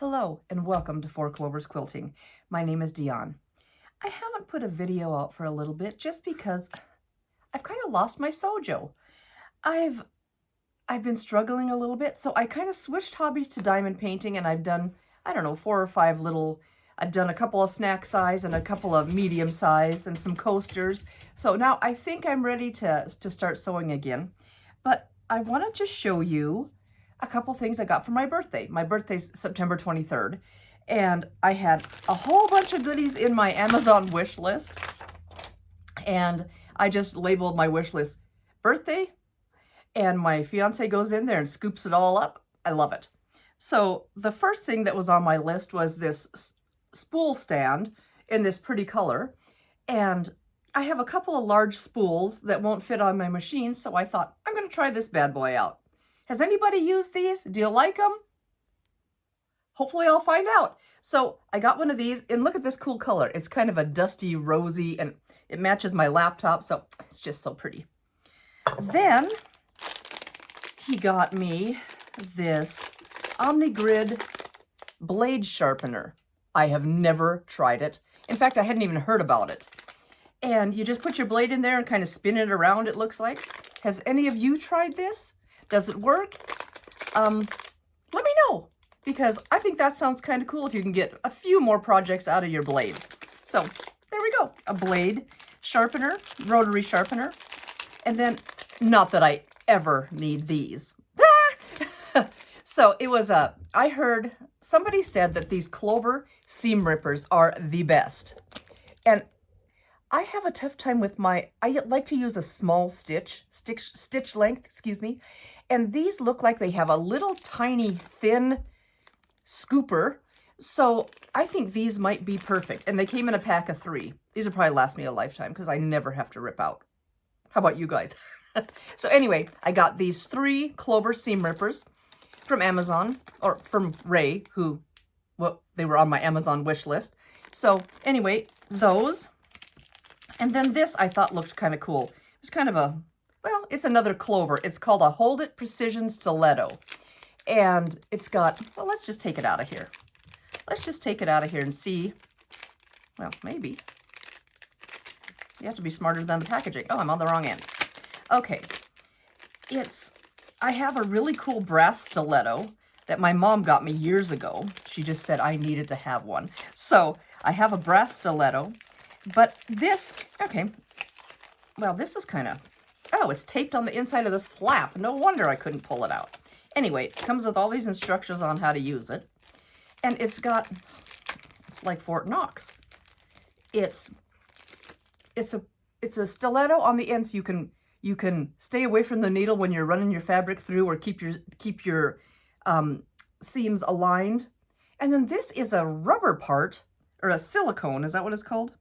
Hello and welcome to Four Clovers Quilting. My name is Diahn. I haven't put a video out for a little bit just because I've kind of lost my sojo. I've been struggling a little bit, so I kind of switched hobbies to diamond painting, and I've done, I don't know, 4 or 5 little, I've done a couple of snack size and a couple of medium size and some coasters. So now I think I'm ready to start sewing again. But I want to just show you a couple things I got for my birthday. My birthday's September 23rd, and I had a whole bunch of goodies in my Amazon wish list, and I just labeled my wish list birthday, and my fiance goes in there and scoops it all up. I love it. So the first thing that was on my list was this spool stand in this pretty color, and I have a couple of large spools that won't fit on my machine, so I thought, I'm going to try this bad boy out. Has anybody used these? Do you like them? Hopefully I'll find out. So I got one of these, and look at this cool color. It's kind of a dusty, rosy, and it matches my laptop, so it's just so pretty. Then he got me this Omnigrid blade sharpener. I have never tried it. In fact, I hadn't even heard about it. And you just put your blade in there and kind of spin it around, it looks like. Has any of you tried this? Does it work? Let me know, because I think that sounds kind of cool if you can get a few more projects out of your blade. So there we go, a blade sharpener, rotary sharpener. And then, not that I ever need these. So it was I heard somebody said that these Clover seam rippers are the best. And I have a tough time with I like to use a small stitch length, excuse me. And these look like they have a little tiny thin scooper. So I think these might be perfect. And they came in a pack of 3. These will probably last me a lifetime because I never have to rip out. How about you guys? So anyway, I got these 3 Clover seam rippers from Amazon, or from Ray, who, well, they were on my Amazon wish list. So anyway, those. And then this I thought looked kind of cool. It's kind of a, well, it's another Clover. It's called a Hold It Precision Stiletto. And it's got, well, let's just take it out of here. Let's just take it out of here and see. Well, maybe. You have to be smarter than the packaging. Oh, I'm on the wrong end. Okay. I have a really cool brass stiletto that my mom got me years ago. She just said I needed to have one. So I have a brass stiletto. But this, okay, well, this is kind of, oh, it's taped on the inside of this flap. No wonder I couldn't pull it out. Anyway, it comes with all these instructions on how to use it. And it's like Fort Knox. It's a stiletto on the end, so you can stay away from the needle when you're running your fabric through, or keep your seams aligned. And then this is a rubber part, or a silicone, is that what it's called?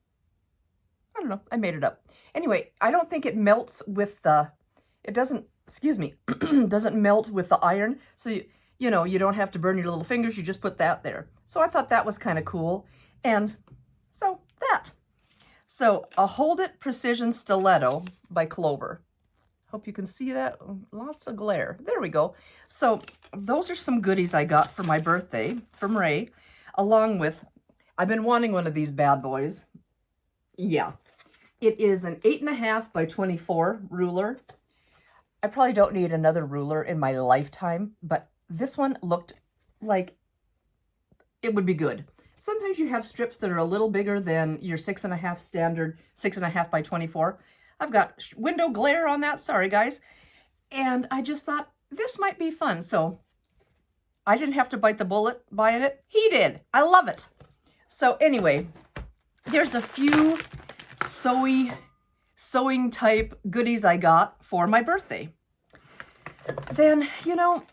I don't know, I made it up. Anyway, I don't think it melts with it doesn't, excuse me, doesn't melt with the iron. So, you know, you don't have to burn your little fingers, you just put that there. So I thought that was kind of cool. And so that. So a Hold It Precision Stiletto by Clover. Hope you can see that. Lots of glare. There we go. So those are some goodies I got for my birthday from Ray, along with, I've been wanting one of these bad boys. Yeah. It is an 8.5 by 24 ruler. I probably don't need another ruler in my lifetime, but this one looked like it would be good. Sometimes you have strips that are a little bigger than your 6.5 standard 6.5 by 24. I've got window glare on that, sorry guys. And I just thought this might be fun. So I didn't have to bite the bullet buying it. He did. I love it. So anyway, there's a few sewing type goodies I got for my birthday. Then, you know,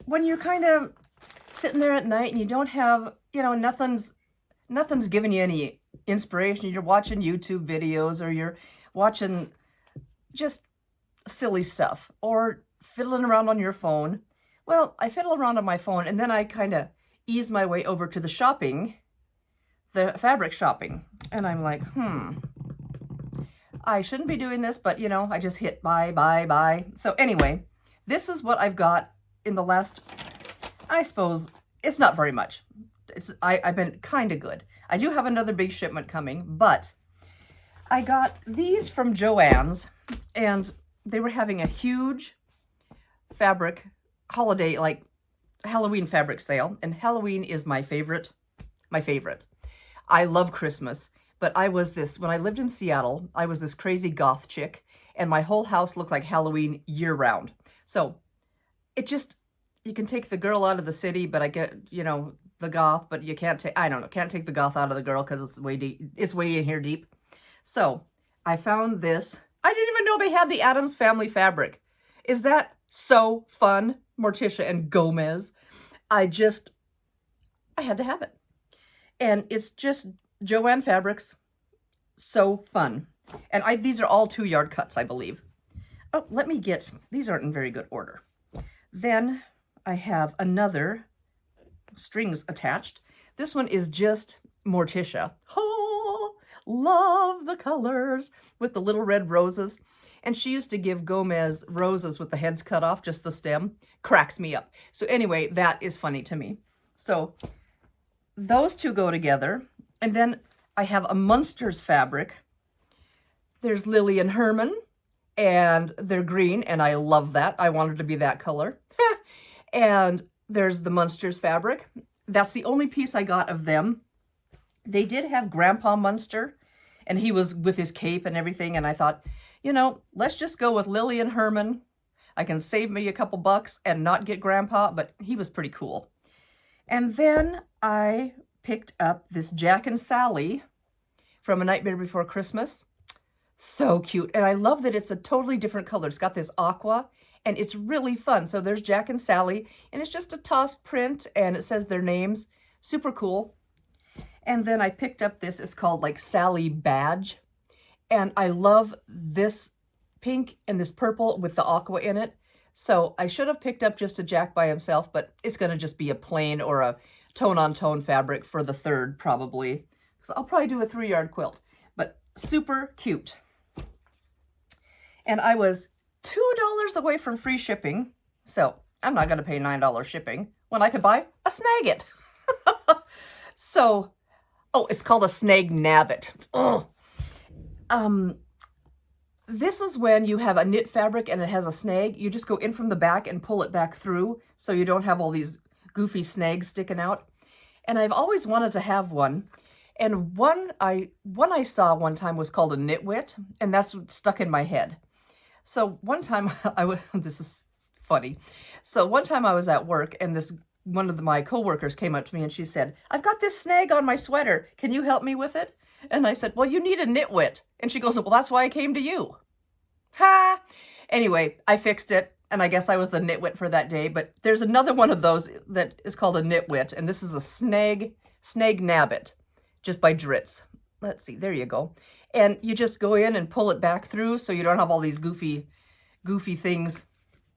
when you're kind of sitting there at night and you don't have, you know, nothing's giving you any inspiration, you're watching YouTube videos, or you're watching just silly stuff, or fiddling around on your phone. Well, I fiddle around on my phone, and then I kind of ease my way over to the fabric shopping. And I'm like, I shouldn't be doing this, but, you know, I just hit buy. So anyway, this is what I've got in the last, I suppose, it's not very much. I've been kind of good. I do have another big shipment coming, but I got these from Joann's, and they were having a huge fabric holiday, like Halloween fabric sale, and Halloween is my favorite. I love Christmas, but when I lived in Seattle, I was this crazy goth chick, and my whole house looked like Halloween year round. So you can take the girl out of the city, but I get, the goth, but you can't take, I don't know, can't take the goth out of the girl because it's way deep, it's way in here deep. So I found this. I didn't even know they had the Addams Family fabric. Is that so fun? Morticia and Gomez. I had to have it. And it's just Joann fabrics. So fun. And these are all 2-yard cuts, I believe. Oh, these aren't in very good order. Then I have another strings attached. This one is just Morticia. Oh, love the colors with the little red roses. And she used to give Gomez roses with the heads cut off, just the stem. Cracks me up. So anyway, that is funny to me. So those two go together. And then I have a Munsters fabric. There's Lily and Herman, and they're green, and I love that. I wanted to be that color. And there's the Munsters fabric. That's the only piece I got of them. They did have Grandpa Munster, and he was with his cape and everything, and I thought, let's just go with Lily and Herman. I can save me a couple bucks and not get Grandpa, but he was pretty cool. And then I picked up this Jack and Sally from A Nightmare Before Christmas. So cute. And I love that it's a totally different color. It's got this aqua, and it's really fun. So there's Jack and Sally, and it's just a tossed print, and it says their names. Super cool. And then I picked up this. It's called like Sally Badge. And I love this pink and this purple with the aqua in it. So I should have picked up just a Jack by himself, but it's going to just be a plain or a tone-on-tone fabric for the third, probably. So I'll probably do a 3-yard quilt, but super cute. And I was $2 away from free shipping, so I'm not going to pay $9 shipping when I could buy a Snag It. So, it's called a Snag Nab It. Oh. This is when you have a knit fabric and it has a snag. You just go in from the back and pull it back through so you don't have all these goofy snags sticking out. And I've always wanted to have one. And one I saw one time was called a Knitwit, and that's what stuck in my head. So one time this is funny. So one time I was at work, and one of my coworkers came up to me and she said, "I've got this snag on my sweater. Can you help me with it?" And I said, "Well, you need a Knitwit." And she goes, "Well, that's why I came to you." Ha! Anyway, I fixed it, and I guess I was the Knitwit for that day. But there's another one of those that is called a Knitwit, and this is a Snag Nab It, just by Dritz. Let's see, there you go. And you just go in and pull it back through so you don't have all these goofy things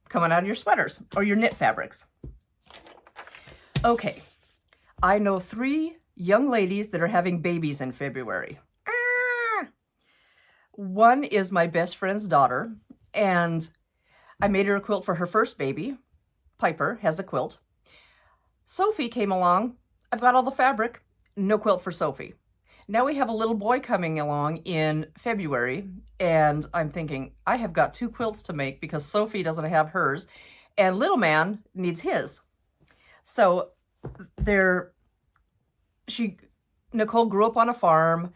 coming out of your sweaters or your knit fabrics. Okay, I know 3 young ladies that are having babies in February. One is my best friend's daughter, and I made her a quilt for her first baby. Piper has a quilt. Sophie came along. I've got all the fabric. No quilt for Sophie. Now we have a little boy coming along in February, and I'm thinking, I have got 2 quilts to make because Sophie doesn't have hers, and little man needs his. So Nicole grew up on a farm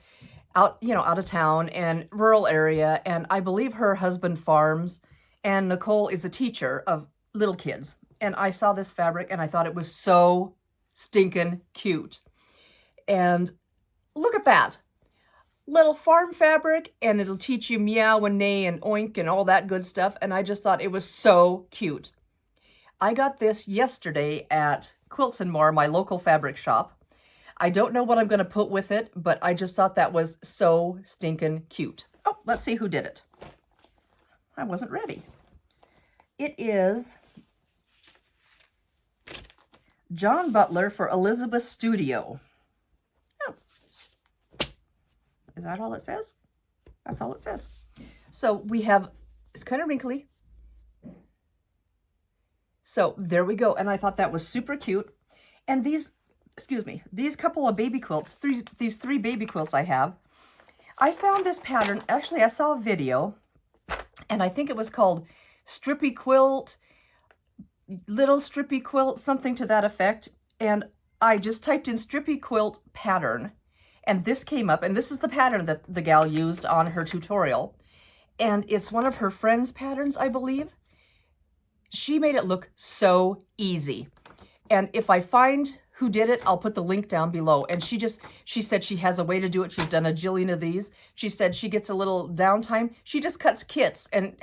out of town and rural area, and I believe her husband farms, and Nicole is a teacher of little kids. And I saw this fabric and I thought it was so stinking cute. And look at that. Little farm fabric, and it'll teach you meow and neigh and oink and all that good stuff. And I just thought it was so cute. I got this yesterday at Quilts and More, my local fabric shop. I don't know what I'm going to put with it, but I just thought that was so stinking cute. Oh, let's see who did it. I wasn't ready. It is John Butler for Elizabeth Studio. Oh. Is that all it says? That's all it says. So we have, it's kind of wrinkly. So there we go. And I thought that was super cute. And these excuse me, these couple of baby quilts, these three baby quilts I have, I found this pattern. Actually, I saw a video, and I think it was called Strippy Quilt, Little Strippy Quilt, something to that effect. And I just typed in Strippy Quilt pattern, and this came up, and this is the pattern that the gal used on her tutorial. And it's one of her friend's patterns, I believe. She made it look so easy. And if I find who did it, I'll put the link down below. And she said she has a way to do it. She's done a jillion of these. She said she gets a little downtime. She just cuts kits and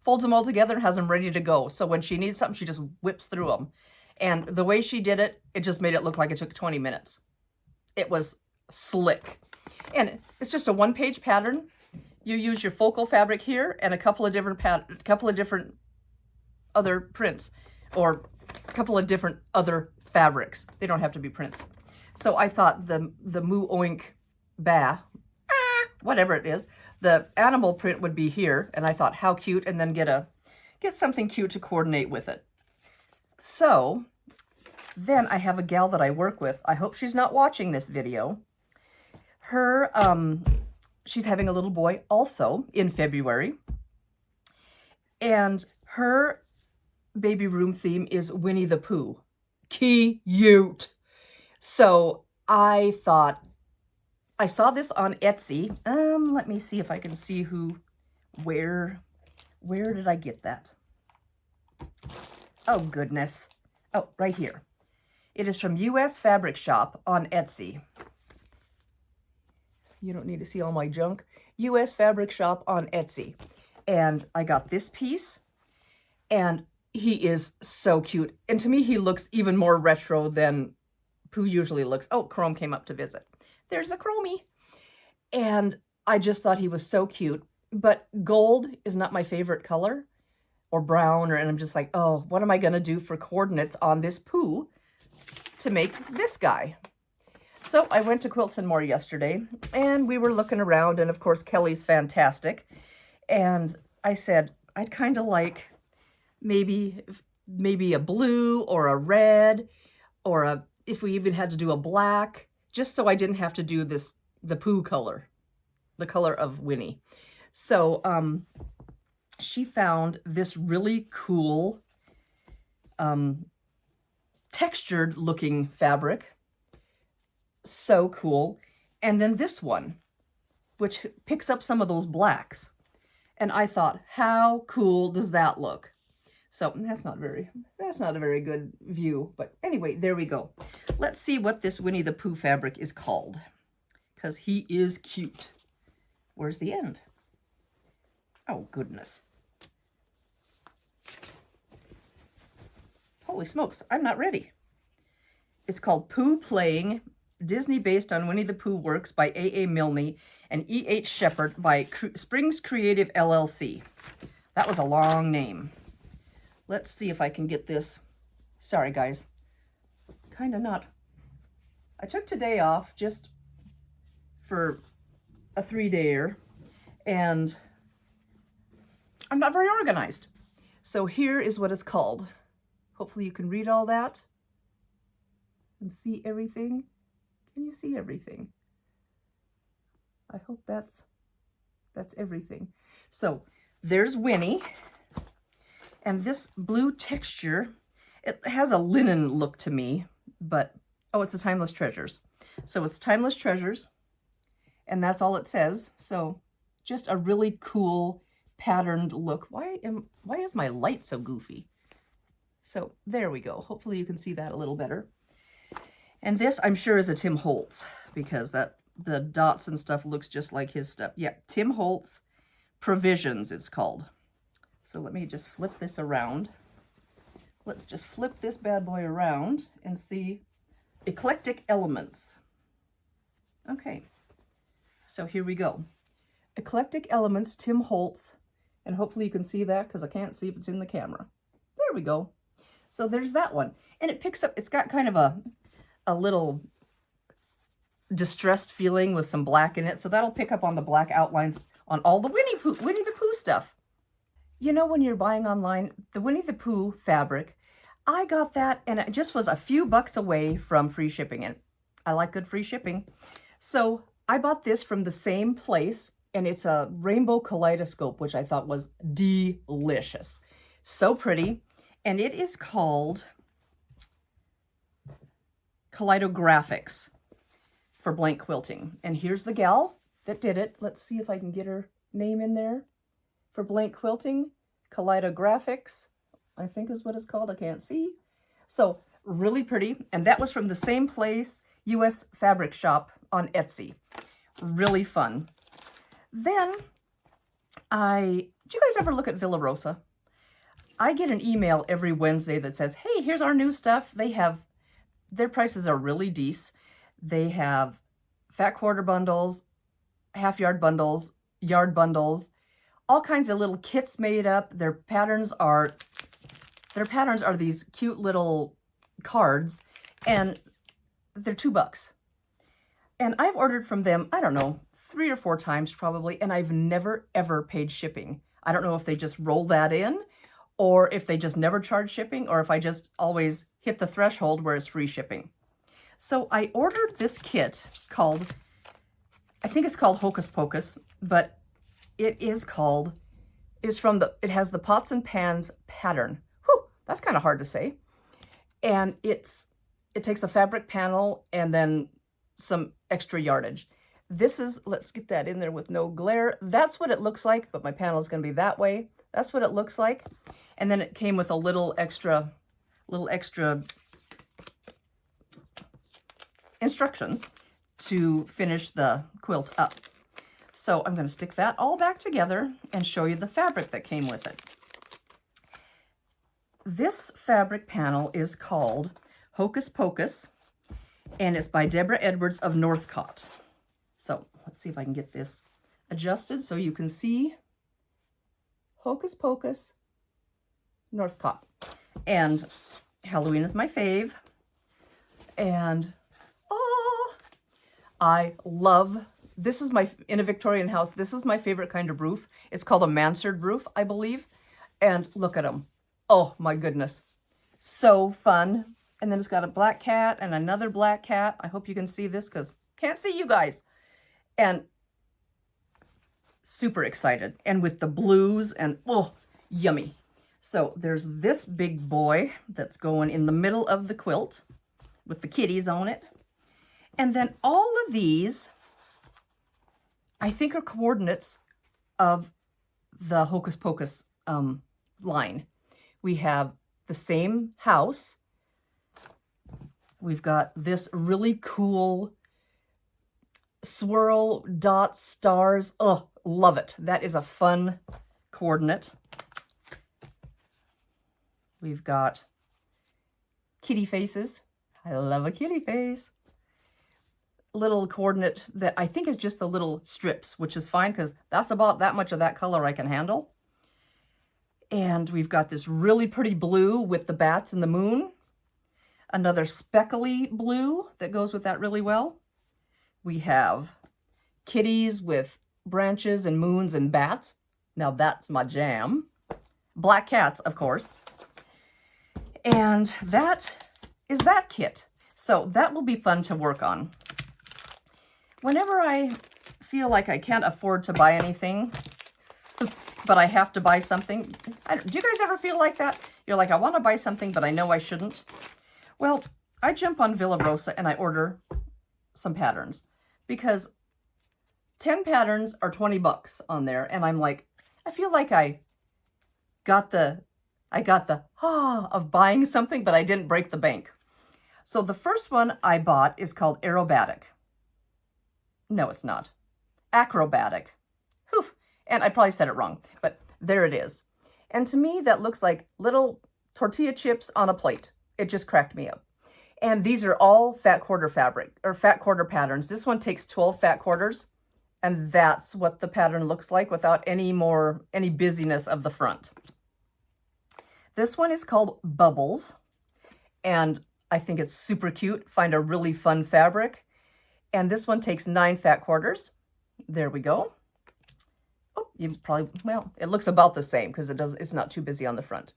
folds them all together and has them ready to go. So when she needs something, she just whips through them. And the way she did it, it just made it look like it took 20 minutes. It was slick. And it's just a one-page pattern. You use your focal fabric here and a couple of different other prints, or a couple of different other fabrics. They don't have to be prints. So I thought the moo oink ba, whatever it is, the animal print would be here, and I thought how cute, and then get something cute to coordinate with it. So then I have a gal that I work with. I hope she's not watching this video. Her she's having a little boy also in February, and her baby room theme is Winnie the Pooh. Cute. So I thought, I saw this on Etsy. Let me see if I can see where did I get that? Oh goodness. Oh, right here. It is from US Fabric Shop on Etsy. You don't need to see all my junk. US Fabric Shop on Etsy. And I got this piece, and he is so cute. And to me, he looks even more retro than Pooh usually looks. Oh, Chrome came up to visit. There's a Chromie. And I just thought he was so cute. But gold is not my favorite color, or brown, and I'm just like, oh, what am I going to do for coordinates on this Pooh to make this guy? So I went to Quilts and More yesterday, and we were looking around, and of course, Kelly's fantastic. And I said, I'd kind of like maybe a blue or a red, or if we even had to do a black, just so I didn't have to do the Pooh color, the color of Winnie. So she found this really cool textured looking fabric. So cool. And then this one, which picks up some of those blacks. And I thought, how cool does that look? So that's not a very good view, but anyway, there we go. Let's see what this Winnie the Pooh fabric is called, because he is cute. Where's the end? Oh goodness. Holy smokes, I'm not ready. It's called Pooh Playing, Disney based on Winnie the Pooh works by A.A. Milne and E.H. Shepard by Springs Creative LLC. That was a long name. Let's see if I can get this. Sorry, guys. Kind of not. I took today off just for a 3-dayer, and I'm not very organized. So here is what it's called. Hopefully you can read all that and see everything. Can you see everything? I hope that's everything. So there's Winnie. And this blue texture, it has a linen look to me, but, oh, it's a Timeless Treasures. So it's Timeless Treasures, and that's all it says. So just a really cool patterned look. Why is my light so goofy? So there we go. Hopefully you can see that a little better. And this, I'm sure, is a Tim Holtz, because the dots and stuff looks just like his stuff. Yeah, Tim Holtz Provisions, it's called. So let me just flip this around. Let's just flip this bad boy around and see Eclectic Elements. Okay, so here we go. Eclectic Elements, Tim Holtz, and hopefully you can see that because I can't see if it's in the camera. There we go. So there's that one. And it picks up, it's got kind of a little distressed feeling with some black in it. So that'll pick up on the black outlines on all the Winnie the Pooh stuff. You know, when you're buying online, the Winnie the Pooh fabric, I got that and it just was a few bucks away from free shipping, and I like good free shipping. So I bought this from the same place, and it's a rainbow kaleidoscope, which I thought was delicious. So pretty. And it is called Kaleidographics for blank quilting. And here's the gal that did it. Let's see if I can get her name in there. For blank quilting, Kaleidographics, I think is what it's called. I can't see. So really pretty. And that was from the same place, US Fabric Shop on Etsy. Really fun. Then do you guys ever look at Villa Rosa? I get an email every Wednesday that says, hey, here's our new stuff. Their prices are really decent. They have fat quarter bundles, half yard bundles, yard bundles, all kinds of little kits made up. Their patterns are these cute little cards, and they're $2. And I've ordered from them, I don't know, 3 or 4 times probably, and I've never ever paid shipping. I don't know if they just roll that in, or if they just never charge shipping, or if I just always hit the threshold where it's free shipping. So I ordered this kit called, I think it's called Hocus Pocus, but it has the Pots and Pans pattern. Whew, that's kind of hard to say. And it takes a fabric panel and then some extra yardage. Let's get that in there with no glare. That's what it looks like, but my panel is going to be that way. That's what it looks like. And then it came with a little extra instructions to finish the quilt up. So I'm going to stick that all back together and show you the fabric that came with it. This fabric panel is called Hocus Pocus, and it's by Deborah Edwards of Northcott. So let's see if I can get this adjusted so you can see Hocus Pocus, Northcott. And Halloween is my fave. And I love, this is in a Victorian house, this is my favorite kind of roof. It's called a mansard roof, I believe. And look at them. Oh my goodness. So fun. And then it's got a black cat and another black cat. I hope you can see this because can't see you guys. And super excited. And with the blues and oh, yummy. So there's this big boy that's going in the middle of the quilt with the kitties on it. And then all of these, I think, are coordinates of the Hocus Pocus line. We have the same house. We've got this really cool swirl, dots, stars. Oh, love it. That is a fun coordinate. We've got kitty faces. I love a kitty face. Little coordinate that I think is just the little strips, which is fine because that's about that much of that color I can handle. And we've got this really pretty blue with the bats and the moon. Another speckly blue that goes with that really well. We have kitties with branches and moons and bats. Now that's my jam. Black cats, of course. And that is that kit. So that will be fun to work on. Whenever I feel like I can't afford to buy anything, but I have to buy something, do you guys ever feel like that? You're like, I want to buy something, but I know I shouldn't. Well, I jump on Villa Rosa and I order some patterns because 10 patterns are $20 on there. And I'm like, I feel like I got the of buying something, but I didn't break the bank. So the first one I bought is called Aerobatic. No, it's not. Acrobatic. Whew. And I probably said it wrong, but there it is. And to me, that looks like little tortilla chips on a plate. It just cracked me up. And these are all fat quarter fabric, or fat quarter patterns. This one takes 12 fat quarters, and that's what the pattern looks like without any busyness of the front. This one is called Bubbles, and I think it's super cute. Find a really fun fabric. And this one takes 9 fat quarters. There we go. Oh, it looks about the same because it's not too busy on the front.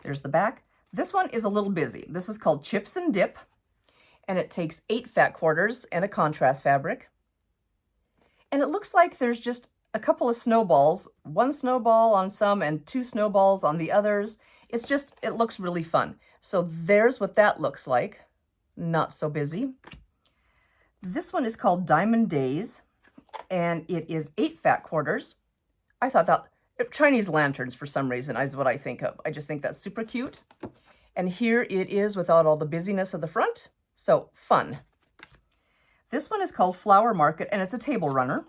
There's the back. This one is a little busy. This is called Chips and Dip, and it takes 8 fat quarters and a contrast fabric. And it looks like there's just a couple of snowballs, 1 snowball on some and 2 snowballs on the others. It looks really fun. So there's what that looks like. Not so busy. This one is called Diamond Days, and it is 8 fat quarters. I thought that Chinese lanterns for some reason is what I think of. I just think that's super cute. And here it is without all the busyness of the front. So fun. This one is called Flower Market, and it's a table runner.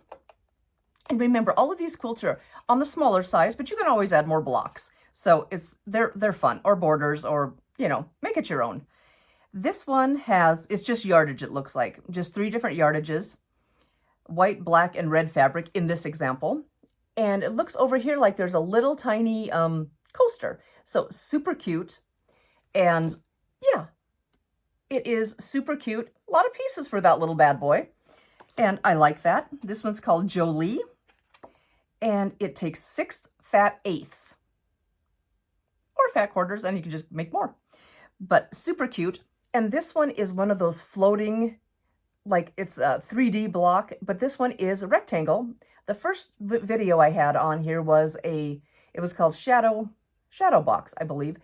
And remember, all of these quilts are on the smaller size, but you can always add more blocks. So they're fun, or borders, or, you know, make it your own. This one it's just yardage, it looks like. Just 3 different yardages. White, black, and red fabric in this example. And it looks over here like there's a little tiny coaster. So super cute. And yeah, it is super cute. A lot of pieces for that little bad boy. And I like that. This one's called Jolie. And it takes 6 fat eighths. Or fat quarters, and you can just make more. But super cute. And this one is one of those floating, like it's a 3D block, but this one is a rectangle. The first video I had on here was it was called Shadow Box, I believe.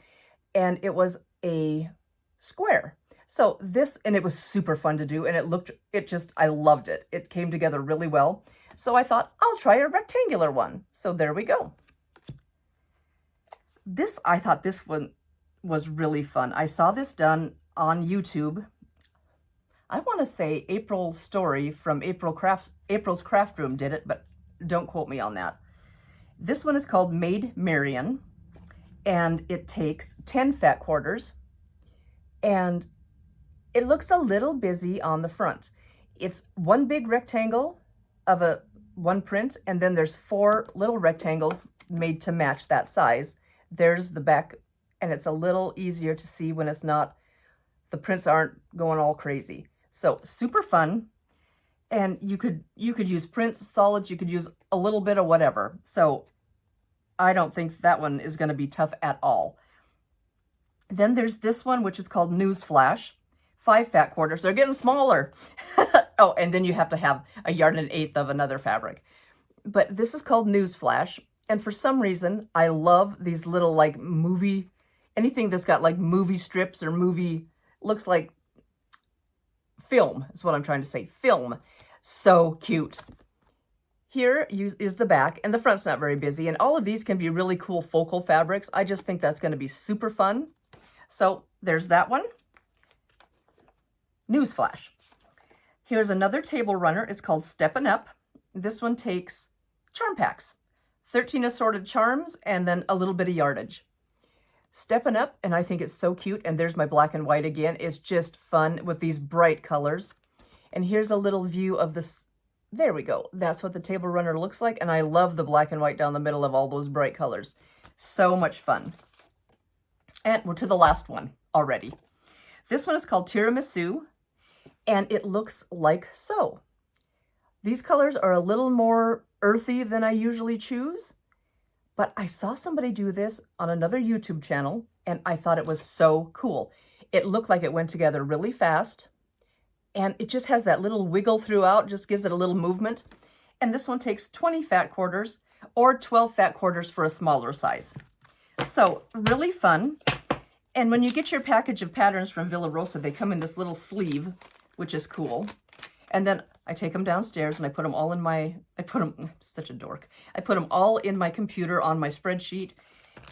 And it was a square. So and it was super fun to do, and I loved it. It came together really well. So I thought, I'll try a rectangular one. So there we go. I thought this one was really fun. I saw this done on YouTube. I want to say April Story from April's Craft Room did it, but don't quote me on that. This one is called Maid Marian, and it takes 10 fat quarters, and it looks a little busy on the front. It's one big rectangle of one print, and then there's 4 little rectangles made to match that size. There's the back, and it's a little easier to see when the prints aren't going all crazy. So super fun. And you could use prints, solids, you could use a little bit of whatever. So I don't think that one is going to be tough at all. Then there's this one, which is called Newsflash. 5 fat quarters. They're getting smaller. Oh, and then you have to have a 1/8 of another fabric. But this is called Newsflash. And for some reason, I love these little like anything that's got like movie strips or looks like film is what I'm trying to say. Film. So cute. Here is the back, and the front's not very busy. And all of these can be really cool focal fabrics. I just think that's going to be super fun. So there's that one. Newsflash. Here's another table runner. It's called Steppin' Up. This one takes charm packs. 13 assorted charms, and then a little bit of yardage. Steppin' Up, and I think it's so cute. And there's my black and white again. It's just fun with these bright colors. And here's a little view of this. There we go. That's what the table runner looks like. And I love the black and white down the middle of all those bright colors. So much fun. And we're to the last one already. This one is called Tiramisu, and it looks like so. These colors are a little more earthy than I usually choose, but I saw somebody do this on another YouTube channel, and I thought it was so cool. It looked like it went together really fast, and it just has that little wiggle throughout, just gives it a little movement. And this one takes 20 fat quarters or 12 fat quarters for a smaller size. So really fun. And when you get your package of patterns from Villa Rosa, they come in this little sleeve, which is cool. And then I take them downstairs and I put them all in I'm such a dork. I put them all in my computer on my spreadsheet.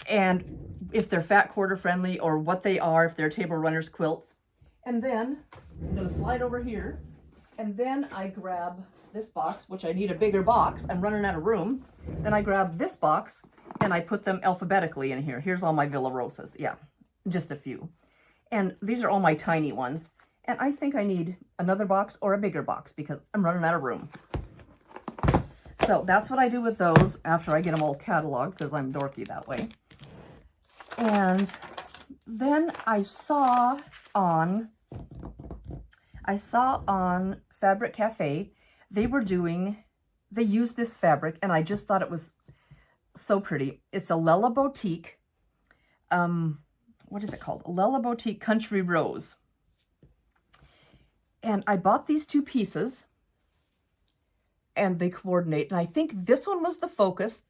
And if they're fat quarter friendly or what they are, if they're table runners quilts. And then I'm going to slide over here. And then I grab this box, which I need a bigger box. I'm running out of room. Then I grab this box and I put them alphabetically in here. Here's all my Villa Rosas. Yeah, just a few. And these are all my tiny ones. And I think I need another box or a bigger box because I'm running out of room. So that's what I do with those after I get them all cataloged because I'm dorky that way. And then I saw on Fabric Cafe, they used this fabric, and I just thought it was so pretty. It's a Lella Boutique. what is it called? Lella Boutique Country Rose. And I bought these 2 pieces and they coordinate. And I think this one was the focus.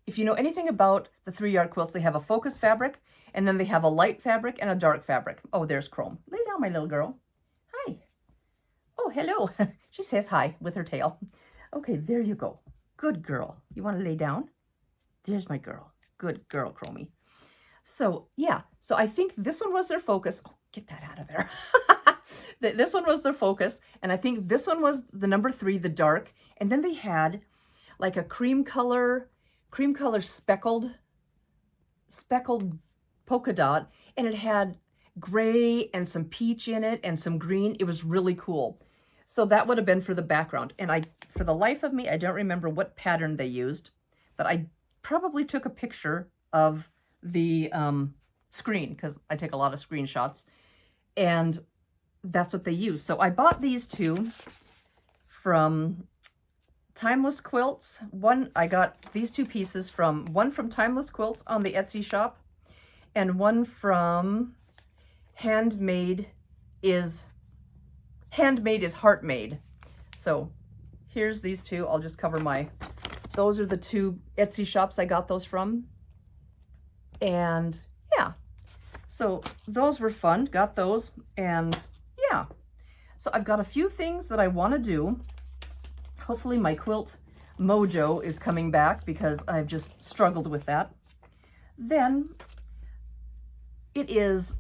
If you know anything about the 3-yard quilts, they have a focus fabric and then they have a light fabric and a dark fabric. Oh, there's Chrome. Lay down, my little girl. Hi. Oh, hello. She says hi with her tail. Okay, there you go. Good girl. You want to lay down? There's my girl. Good girl, Chromie. So, yeah. So I think this one was their focus. Oh, get that out of there. This one was their focus. And I think this one was the number 3, the dark. And then they had like a cream color speckled polka dot. And it had gray and some peach in it and some green. It was really cool. So that would have been for the background. And for the life of me, I don't remember what pattern they used, but I probably took a picture of the screen because I take a lot of screenshots, and that's what they use. So I bought these 2 from Timeless Quilts. I got these 2 pieces one from Timeless Quilts on the Etsy shop, and one from Handmade is Heartmade. So here's these 2. I'll just cover those are the 2 Etsy shops I got those from. And yeah, so those were fun. Got those. And yeah, so I've got a few things that I want to do. Hopefully my quilt mojo is coming back because I've just struggled with that. Then it is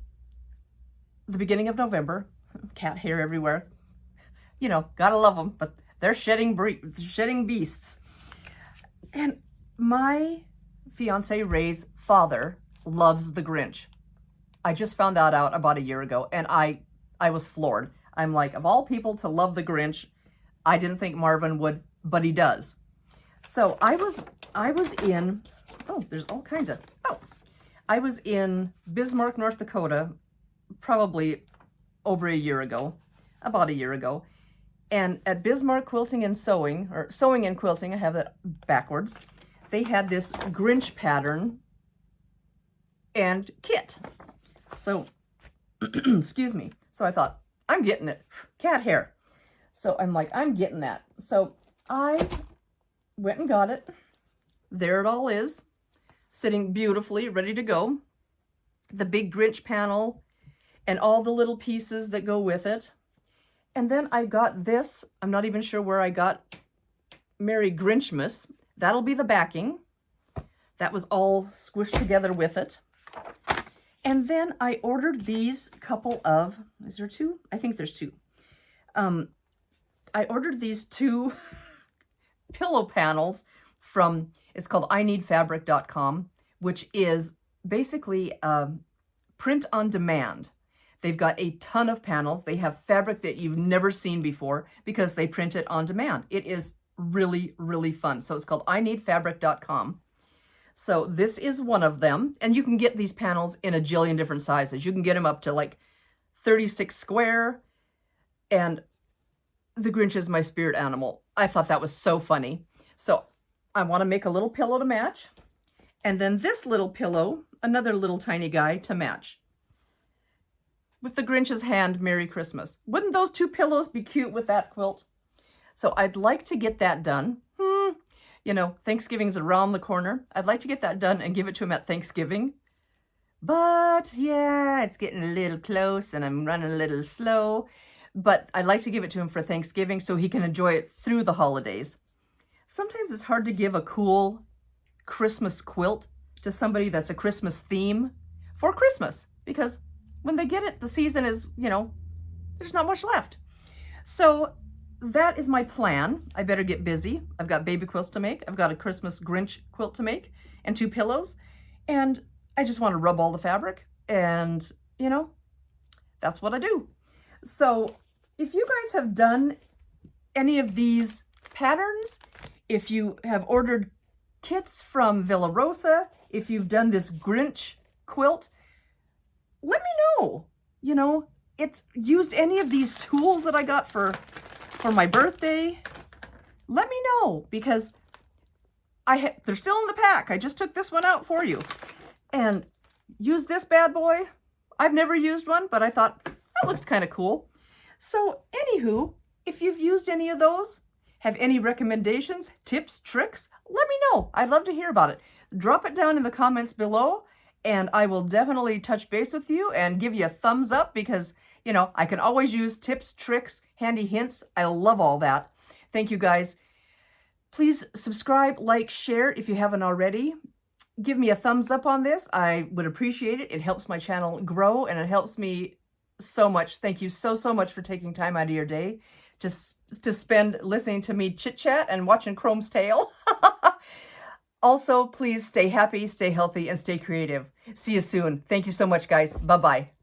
the beginning of November. Cat hair everywhere. You know, gotta love them, but they're shedding beasts. And my fiance Ray's father loves the Grinch. I just found that out about a year ago, and I was floored. I'm like, of all people to love the Grinch, I didn't think Marvin would, but he does. So I was in, oh, there's all kinds of, I was in Bismarck, North Dakota, probably over a year ago, about a year ago. And at Bismarck Quilting and Sewing, or Sewing and Quilting, I have that backwards, they had this Grinch pattern and kit. So, excuse me. So I thought, I'm getting it. Cat hair. So I'm like, I'm getting that. So I went and got it. There it all is, sitting beautifully, ready to go. The big Grinch panel and all the little pieces that go with it. And then I got this. I'm not even sure where I got Merry Grinchmas. That'll be the backing. That was all squished together with it. And then I ordered these couple of, is there 2? I think there's 2. I ordered these 2 pillow panels from, it's called ineedfabric.com, which is basically print on demand. They've got a ton of panels. They have fabric that you've never seen before because they print it on demand. It is really, really fun. So it's called ineedfabric.com. So this is one of them. And you can get these panels in a jillion different sizes. You can get them up to like 36 square. And the Grinch is my spirit animal. I thought that was so funny. So I want to make a little pillow to match. And then this little pillow, another little tiny guy to match. With the Grinch's hand, Merry Christmas. Wouldn't those 2 pillows be cute with that quilt? So I'd like to get that done. You know, Thanksgiving's around the corner. I'd like to get that done and give it to him at Thanksgiving. But yeah, it's getting a little close and I'm running a little slow. But I'd like to give it to him for Thanksgiving so he can enjoy it through the holidays. Sometimes it's hard to give a cool Christmas quilt to somebody that's a Christmas theme for Christmas because when they get it, the season is, you know, there's not much left. So that is my plan. I better get busy. I've got baby quilts to make. I've got a Christmas Grinch quilt to make and 2 pillows. And I just want to rub all the fabric and, you know, that's what I do. So if you guys have done any of these patterns, if you have ordered kits from Villa Rosa, if you've done this Grinch quilt, let me know. You know, it's used any of these tools that I got for my birthday. Let me know because they're still in the pack. I just took this one out for you and use this bad boy. I've never used one, but I thought that looks kind of cool. So anywho, if you've used any of those, have any recommendations, tips, tricks, let me know. I'd love to hear about it. Drop it down in the comments below, and I will definitely touch base with you and give you a thumbs up because, you know, I can always use tips, tricks, handy hints. I love all that. Thank you guys. Please subscribe, like, share if you haven't already. Give me a thumbs up on this. I would appreciate it. It helps my channel grow and it helps me so much. Thank you so much for taking time out of your day to spend listening to me chit chat and watching Chrome's tail. Also, please stay happy, stay healthy, and stay creative. See you soon. Thank you so much, guys. Bye-bye.